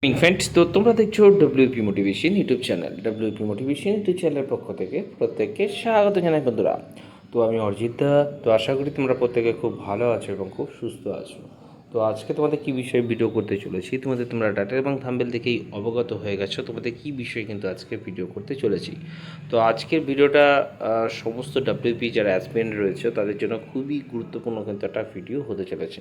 Friends, তো তোমরা দেখছো WP motivation YouTube channel. WP motivation YouTube চ্যানেলের পক্ষ থেকে প্রত্যেককে স্বাগত জানাই বন্ধুরা। তো আমি অরিজিৎ দা। তো আশা করি তোমরা প্রত্যেকে খুব ভালো আছো এবং খুব সুস্থ আছো। তো আজকে তোমাদের কী বিষয়ে ভিডিও করতে চলেছি, তোমরা টাইটেল এবং থাম্বনেল দেখেই অবগত হয়ে গেছো তোমাদের কী বিষয়ে কিন্তু আজকে ভিডিও করতে চলেছি। তো আজকের ভিডিওটা সমস্ত ডব্লিউপি যারা অ্যাসপিরেন্ট রয়েছে তাদের জন্য খুবই গুরুত্বপূর্ণ কিন্তু একটা ভিডিও হতে চলেছে।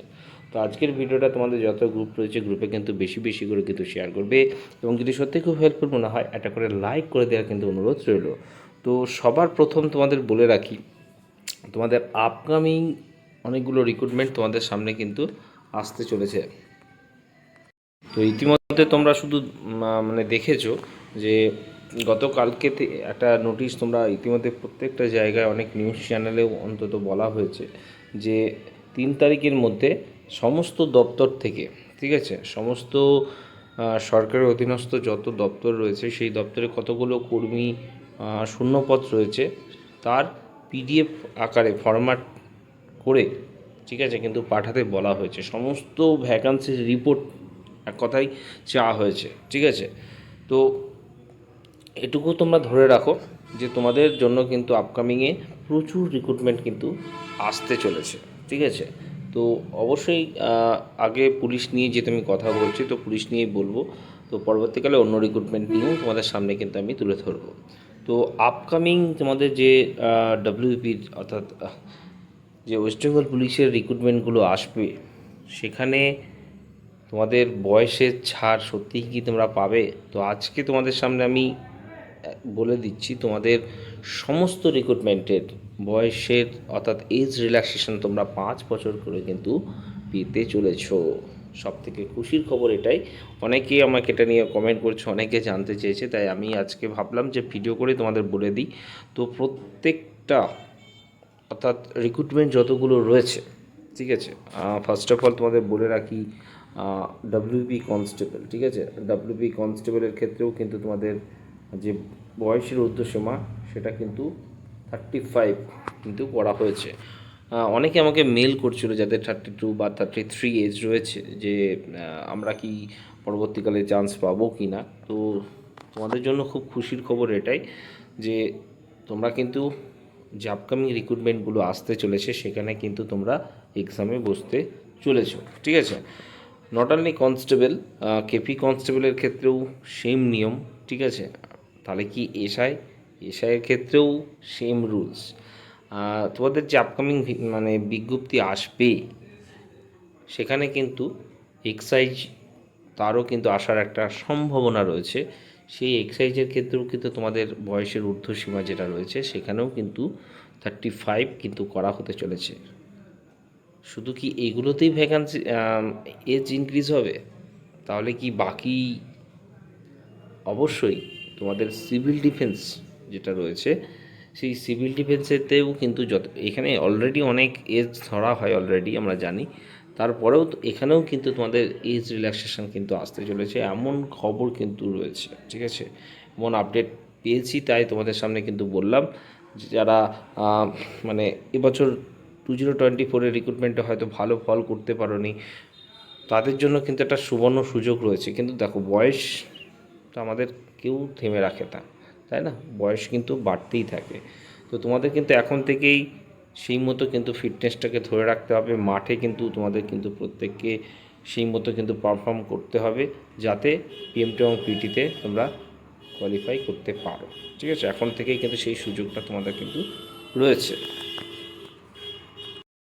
তো আজকের ভিডিওটা তোমাদের যত গ্রুপ রয়েছে গ্রুপে কিন্তু বেশি বেশি করে কিন্তু শেয়ার করবে, এবং যদি সত্যি খুব হেল্পফুল মনে হয় একটা করে লাইক করে দেওয়ার কিন্তু অনুরোধ রইল। তো সবার প্রথম তোমাদের বলে রাখি, তোমাদের আপকামিং অনেকগুলো রিক্রুটমেন্ট তোমাদের সামনে কিন্তু আসতে চলেছে। তো ইতিমধ্যে তোমরা শুধু মানে দেখেছো যে গতকালকে একটা নোটিশ তোমরা ইতিমধ্যে প্রত্যেকটা জায়গায় অনেক নিউজ চ্যানেলেও অন্তত বলা হয়েছে যে 3 তারিখের মধ্যে সমস্ত দপ্তর থেকে, ঠিক আছে, সমস্ত সরকারের অধীনস্থ যত দপ্তর রয়েছে সেই দপ্তরে কতগুলো কর্মী শূন্যপদ রয়েছে তার পিডিএফ আকারে ফরম্যাট করে, ঠিক আছে, কিন্তু পাঠাতে বলা হয়েছে। সমস্ত ভ্যাকান্সির রিপোর্ট এক কথাই চাওয়া হয়েছে, ঠিক আছে। তো এটুকু তোমরা ধরে রাখো যে তোমাদের জন্য কিন্তু আপকামিংয়ে প্রচুর রিক্রুটমেন্ট কিন্তু আসতে চলেছে, ঠিক আছে। তো অবশ্যই আগে পুলিশ নিয়ে যেহেতু আমি কথা বলছি, তো পুলিশ নিয়েই বলবো। তো পরবর্তীকালে অন্য রিক্রুটমেন্ট নিয়েও তোমাদের সামনে কিন্তু আমি তুলে ধরবো। তো আপকামিং তোমাদের যে ডব্লিউপির অর্থাৎ যে ওয়েস্ট বেঙ্গল পুলিশের রিক্রুটমেন্টগুলো আসবে, সেখানে তোমাদের বয়সের ছাড় সত্যিই কি তোমরা পাবে? তো আজকে তোমাদের সামনে আমি বলে দিচ্ছি, তোমাদের সমস্ত রিক্রুটমেন্টের বয়সের অর্থাৎ এজ রিল্যাক্সেশন তোমরা 5 বছর করে কিন্তু পেতে চলেছো। সব থেকে খুশির খবর এটাই। অনেকেই আমাকে এটা নিয়ে কমেন্ট করছে, অনেকে জানতে চেয়েছে, তাই আমি আজকে ভাবলাম যে ভিডিও করে তোমাদের বলে দিই। তো প্রত্যেকটা অর্থাৎ রিক্রুটমেন্ট যতগুলো রয়েছে, ঠিক আছে, ফার্স্ট অফ অল তোমাদের বলে রাখি ডাব্লিউপি কনস্টেবল, ঠিক আছে। ডাব্লিউপি কনস্টেবলের ক্ষেত্রেও কিন্তু তোমাদের যে বয়সের ঊর্ধ্বসীমা সেটা কিন্তু 35 কিন্তু করা হয়েছে। অনেকে আমাকে মেল করছিল যাদের 32 বা 33 এজ রয়েছে, যে আমরা কি পরবর্তীকালে চান্স পাবো কি না। তো তোমাদের জন্য খুব খুশির খবর এটাই যে তোমরা কিন্তু যে আপকামিং রিক্রুটমেন্টগুলো আসতে চলেছে সেখানে কিন্তু তোমরা এক্সামে বসতে চলেছো, ঠিক আছে। নট অনলি কনস্টেবল, কেপি কনস্টেবলের ক্ষেত্রেও সেম নিয়ম, ঠিক আছে। তাহলে কি এসআইয়ের ক্ষেত্রেও সেম রুলস। তোমাদের যে আপকামিং মানে বিজ্ঞপ্তি আসবে সেখানে কিন্তু এক্সাইজ তারও কিন্তু আসার একটা সম্ভাবনা রয়েছে। সেই এক্সাইজের ক্ষেত্রেও কিন্তু তোমাদের বয়সের ঊর্ধ্বসীমা যেটা রয়েছে সেখানেও কিন্তু 35 কিন্তু করা হতে চলেছে। শুধু কি এগুলোতেই ভ্যাকান্সি এজ ইনক্রিজ হবে? তাহলে কি বাকি অবশ্যই তোমাদের সিভিল ডিফেন্স যেটা রয়েছে সেই সিভিল ডিফেন্সেতেও কিন্তু এখানে অলরেডি অনেক এজ ধরা হয় অলরেডি আমরা জানি, তারপরেও তো এখানেও কিন্তু তোমাদের এজ রিল্যাক্সেশন কিন্তু আসতে চলেছে এমন খবর কিন্তু রয়েছে, ঠিক আছে। এমন আপডেট পেয়েছি তাই তোমাদের সামনে কিন্তু বললাম। যারা মানে এবছর 2024-এর রিক্রুটমেন্টে হয়তো ভালো ফল করতে পারোনি, তাদের জন্য কিন্তু একটা সুবর্ণ সুযোগ রয়েছে। কিন্তু দেখো, বয়স তো আমাদের কেউ থেমে রাখে না, তাই না? বয়স কিন্তু বাড়তেই থাকে। তো তোমাদের কিন্তু এখন থেকেই সেই মতো কিন্তু ফিটনেসটাকে ধরে রাখতে হবে। মাঠে কিন্তু তোমাদের কিন্তু প্রত্যেককে সেই মতো কিন্তু পারফর্ম করতে হবে যাতে পিএমটি এবং পিটিতে তোমরা কোয়ালিফাই করতে পারো, ঠিক আছে। এখন থেকেই কিন্তু সেই সুযোগটা তোমাদের কিন্তু রয়েছে।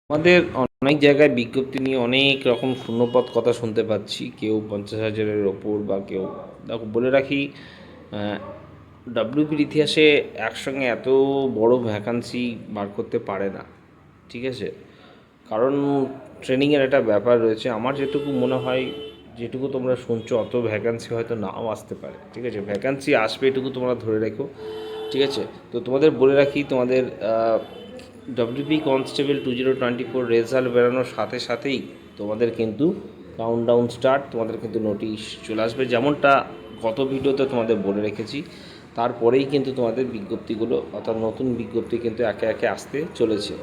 আমাদের অনেক জায়গায় বিজ্ঞপ্তি নিয়ে অনেক রকম শূন্যপদ কথা শুনতে পাচ্ছি, কেউ 50,000-এর ওপর বা কেউ। দেখো, বলে রাখি, ডাব্লিউপির ইতিহাসে একসঙ্গে এত বড় ভ্যাকান্সি বার করতে পারে না, ঠিক আছে। কারণ ট্রেনিংয়ের একটা ব্যাপার রয়েছে। আমার যেটুকু মনে হয়, যেটুকু তোমরা শুনছো, অত ভ্যাকান্সি হয়তো নাও আসতে পারে, ঠিক আছে। ভ্যাকান্সি আসবে এটুকু তোমরা ধরে রেখো, ঠিক আছে। তো তোমাদের বলে রাখি, তোমাদের ডব্লিউপি কনস্টেবল 2024 রেজাল্ট বেরোনোর সাথে সাথেই তোমাদের কিন্তু কাউন্টডাউন স্টার্ট, তোমাদের কিন্তু নোটিশ চলে আসবে, যেমনটা গত ভিডিওতে তোমাদের বলে রেখেছি। তারপরেই কিন্তু তোমাদের বিজ্ঞপ্তিগুলো অর্থাৎ নতুন বিজ্ঞপ্তি কিন্তু একে একে আসতে চলেছে।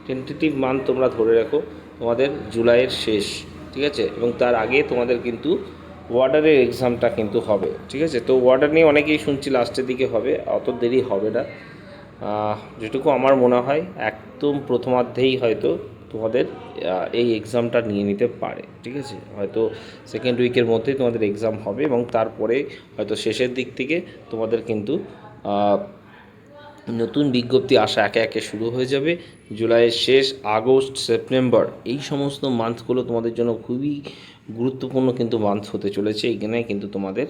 টেন্টেটিভ মান্থ তোমরা ধরে রাখো তোমাদের জুলাইয়ের শেষ, ঠিক আছে। এবং তার আগে তোমাদের কিন্তু ওয়ার্ডারের এক্সামটা কিন্তু হবে, ঠিক আছে। তো ওয়ার্ডার নিয়ে অনেকেই শুনছি লাস্টের দিকে হবে, অত দেরি হবে না। যেটুকু আমার মনে হয় একদম প্রথমার্ধেই হয়তো তোমাদের এই এক্সামটা নিয়ে নিতে পারে, ঠিক আছে। হয়তো সেকেন্ড উইকের মধ্যেই তোমাদের এক্সাম হবে এবং তারপরে হয়তো শেষের দিক থেকে তোমাদের কিন্তু নতুন বিজ্ঞপ্তি আসা একে একে শুরু হয়ে যাবে। জুলাইয়ের শেষ, আগস্ট, সেপ্টেম্বর এই সমস্ত মান্থগুলো তোমাদের জন্য খুবই গুরুত্বপূর্ণ কিন্তু মান্থ হতে চলেছে। এখানে কিন্তু তোমাদের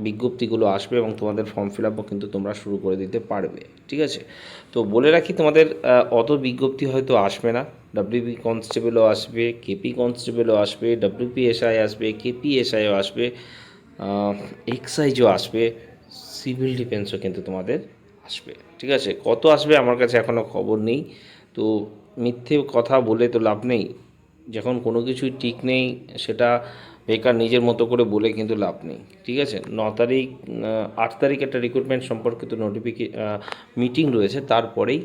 বিজ্ঞপ্তিগুলো আসবে এবং তোমাদের ফর্ম ফিল আপও কিন্তু তোমরা শুরু করে দিতে পারবে, ঠিক আছে। তো বলে রাখি, তোমাদের অত বিজ্ঞপ্তি হয়তো আসবে না। ডাব্লিউবি কনস্টেবলও আসবে, কেপি কনস্টেবলও আসবে, ডাব্লিউপিএসআই আসবে, কেপিএসআইও আসবে, এক্সাইজও আসবে, সিভিল ডিফেন্সও কিন্তু তোমাদের আসবে, ঠিক আছে। কত আসবে আমার কাছে এখনও খবর নেই। তো মিথ্যে কথা বলে তো লাভ নেই, যখন কোনো কিছুই ঠিক নেই সেটা বেকার নিজের মতো করে বলে কিন্তু লাভ নেই, ঠিক আছে। 9 তারিখ 8 তারিখ একটা রিক্রুটমেন্ট সম্পর্কিত মিটিং রয়েছে, তারপরেই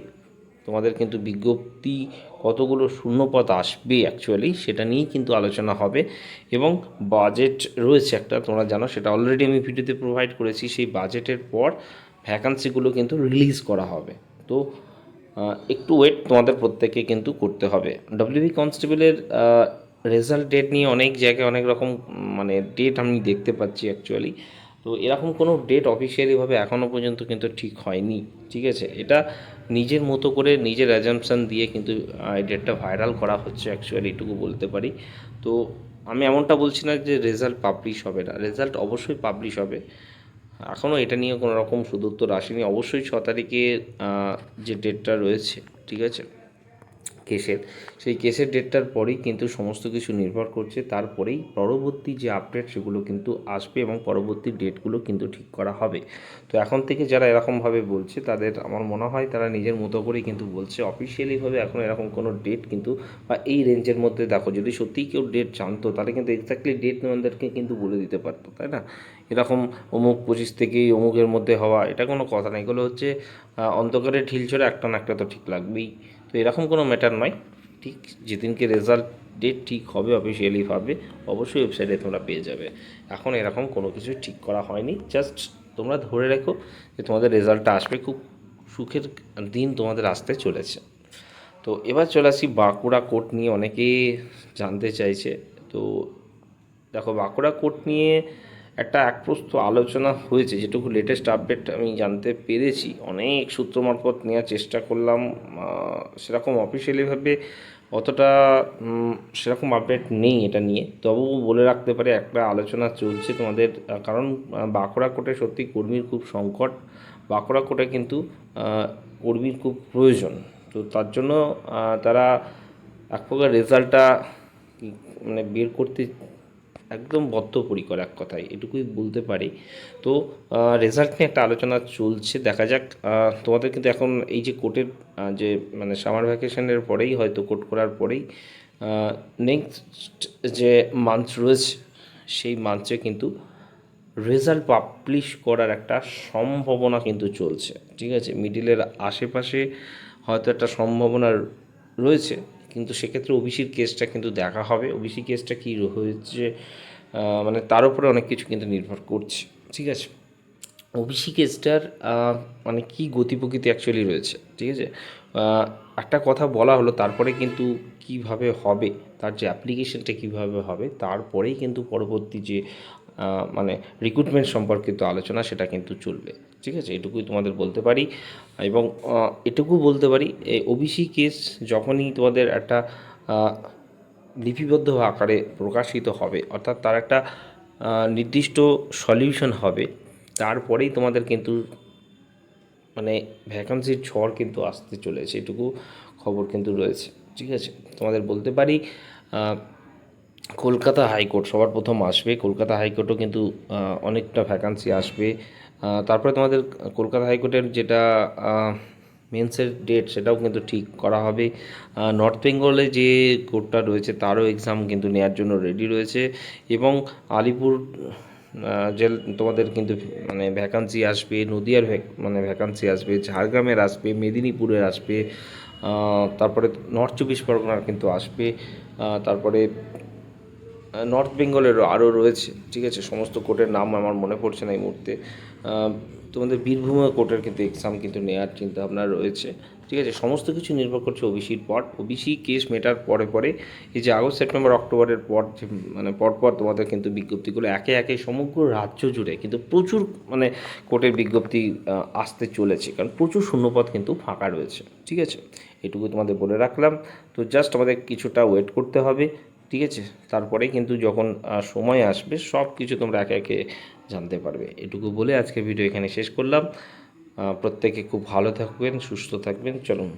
তোমাদের কিন্তু বিজ্ঞপ্তি কতগুলো শূন্যপদ আসবে অ্যাকচুয়ালি সেটা নিয়েই কিন্তু আলোচনা হবে। এবং বাজেট রয়েছে একটা, তোমরা জানো, সেটা অলরেডি আমি ভিডিওতে প্রোভাইড করেছি। সেই বাজেটের পর ভ্যাকান্সিগুলো কিন্তু রিলিজ করা হবে। তো একটু ওয়েট তোমাদের প্রত্যেককে কিন্তু করতে হবে। ডব্লিউবি কনস্টেবলের রেজাল্ট ডেট নিয়ে অনেক জায়গায় অনেক রকম মানে ডেট আমি দেখতে পাচ্ছি অ্যাকচুয়ালি। তো এরকম কোনো ডেট অফিসিয়ালিভাবে এখনও পর্যন্ত কিন্তু ঠিক হয়নি, ঠিক আছে। এটা নিজের মতো করে নিজের অ্যাজাম্পশান দিয়ে কিন্তু এই ডেটটা ভাইরাল করা হচ্ছে অ্যাকচুয়ালি, এটুকু বলতে পারি। তো আমি এমনটা বলছি না যে রেজাল্ট পাবলিশ হবে না, রেজাল্ট অবশ্যই পাবলিশ হবে। এখনও এটা নিয়ে কোনো রকম সুদুত্তর আসেনি। অবশ্যই 6 তারিখে যে ডেটটা রয়েছে, ঠিক আছে, কেসের, সেই কেসের ডেটটার পরেই কিন্তু সমস্ত কিছু নির্ভর করছে। তারপরেই পরবর্তী যে আপডেট সেগুলো কিন্তু আসবে এবং পরবর্তী ডেটগুলো কিন্তু ঠিক করা হবে। তো এখন থেকে যারা এরকমভাবে বলছে তাদের আমার মনে হয় তারা নিজের মতো করেই কিন্তু বলছে। অফিসিয়ালিভাবে এখন এরকম কোনো ডেট কিন্তু বা এই রেঞ্জের মধ্যে, দেখো, যদি সত্যিই কেউ ডেট জানতো তাহলে কিন্তু এক্স্যাক্টলি ডেট আমাদেরকে কিন্তু বলে দিতে পারতো, তাই না? এরকম অমুক 25 থেকেই অমুকের মধ্যে হওয়া, এটা কোনো কথা না। এগুলো হচ্ছে অন্ধকারে ঢিল ছড়ে একটা না একটা তো ঠিক লাগবেই। তো এরকম কোনো ম্যাটার নয়। ঠিক যেদিনকে রেজাল্ট ডেট ঠিক হবে অফিসিয়ালিভাবে অবশ্যই ওয়েবসাইটে তোমরা পেয়ে যাবে। এখন এরকম কোনো কিছু ঠিক করা হয়নি, জাস্ট তোমরা ধরে রেখো যে তোমাদের রেজাল্টটা আসবে, খুব সুখের দিন তোমাদের আসতে চলেছে। তো এবার চলে আসি বাঁকুড়া কোর্ট নিয়ে, অনেকেই জানতে চাইছে। তো দেখো, বাঁকুড়া কোর্ট নিয়ে একটা একপ্রস্থ আলোচনা হয়েছে, যেটুকু লেটেস্ট আপডেট আমি জানতে পেরেছি। অনেক সূত্র মারফত নেওয়ার চেষ্টা করলাম, সেরকম অফিসিয়ালিভাবে অতটা সেরকম আপডেট নেই এটা নিয়ে। তবুও বলে রাখতে পারি একটা আলোচনা চলছে তোমাদের, কারণ বাঁকুড়া কোর্টে সত্যি কর্মীর খুব সংকট। বাঁকুড়া কোর্টে কিন্তু কর্মীর খুব প্রয়োজন। তো তার জন্য তারা এক প্রকার রেজাল্টটা মানে বের করতে একদম বদ্ধপরিকর, এক কথায় এটুকুই বলতে পারি। তো রেজাল্ট নিয়ে একটা আলোচনা চলছে, দেখা যাক। তোমাদের কিন্তু এখন এই যে কোর্টের যে মানে সামার ভ্যাকেশনের পরেই, হয়তো কোর্ট করার পরেই নেক্সট যে মান্থ রয়েছে সেই মান্থে কিন্তু রেজাল্ট পাবলিশ করার একটা সম্ভাবনা কিন্তু চলছে, ঠিক আছে। মিডিলের আশেপাশে হয়তো একটা সম্ভাবনা রয়েছে, কিন্তু সেক্ষেত্রে ওবিসির কেসটা কিন্তু দেখা হবে। ওবিসি কেসটা কী হয়েছে মানে তার উপরে অনেক কিছু কিন্তু নির্ভর করছে, ঠিক আছে। ওবিসি কেসটার মানে কী গতি প্রকৃতি অ্যাকচুয়ালি রয়েছে, ঠিক আছে। একটা কথা বলা হলো, তারপরে কিন্তু কিভাবে হবে, তার যে অ্যাপ্লিকেশনটা কীভাবে হবে, তারপরেই কিন্তু পরবর্তী যে মানে রিক্রুটমেন্ট সম্পর্কিত আলোচনা সেটা কিন্তু চলবে, ঠিক আছে। এটুকুই তোমাদের বলতে পারি। এবং এটুকু বলতে পারি, এই ওবিসি কেস যখনই তোমাদের একটা লিপিবদ্ধ আকারে প্রকাশিত হবে, অর্থাৎ তার একটা নির্দিষ্ট সলিউশন হবে, তারপরেই তোমাদের কিন্তু মানে ভ্যাকান্সির ঝড় কিন্তু আসতে চলেছে, এটুকু খবর কিন্তু রয়েছে, ঠিক আছে। তোমাদের বলতে পারি কলকাতা হাইকোর্ট সবার প্রথম আসবে। কলকাতা হাইকোর্টও কিন্তু অনেকটা ভ্যাকান্সি আসবে। তারপরে তোমাদের কলকাতা হাইকোর্টের যেটা মেন্সের ডেট সেটাও কিন্তু ঠিক করা হবে। নর্থ বেঙ্গলে যে কোর্টটা রয়েছে তারও এক্সাম কিন্তু নেওয়ার জন্য রেডি রয়েছে। এবং আলিপুর জেল তোমাদের কিন্তু মানে ভ্যাকান্সি আসবে, নদিয়ার মানে ভ্যাকান্সি আসবে, ঝাড়গ্রামের আসবে, মেদিনীপুরের আসবে, তারপরে নর্থ 24 পরগনার কিন্তু আসবে, তারপরে নর্থ বেঙ্গলেরও আরও রয়েছে, ঠিক আছে। সমস্ত কোর্টের নাম আমার মনে পড়ছে না এই মুহূর্তে। তোমাদের বীরভূমে কোর্টের কিন্তু এক্সাম কিন্তু নেওয়ার চিন্তাভাবনা রয়েছে, ঠিক আছে। সমস্ত কিছু নির্ভর করছে ওবিসির পর। ওবিসি কেস মেটার পরে পরে এই যে আগস্ট সেপ্টেম্বর অক্টোবরের পর যে মানে পরপর তোমাদের কিন্তু বিজ্ঞপ্তিগুলো একে একে সমগ্র রাজ্য জুড়ে কিন্তু প্রচুর মানে কোর্টের বিজ্ঞপ্তি আসতে চলেছে, কারণ প্রচুর শূন্যপদ কিন্তু ফাঁকা রয়েছে, ঠিক আছে। এটুকু তোমাদের বলে রাখলাম। তো জাস্ট আমাদের কিছুটা ওয়েট করতে হবে, ঠিক আছে। তারপরে কিন্তু যখন সময় আসবে সব কিছু তোমরা একে একে জানতে পারবে। এটুকু বলে আজকে ভিডিও এখানে শেষ করলাম। প্রত্যেকে খুব ভালো থাকবেন, সুস্থ থাকবেন। চলুন।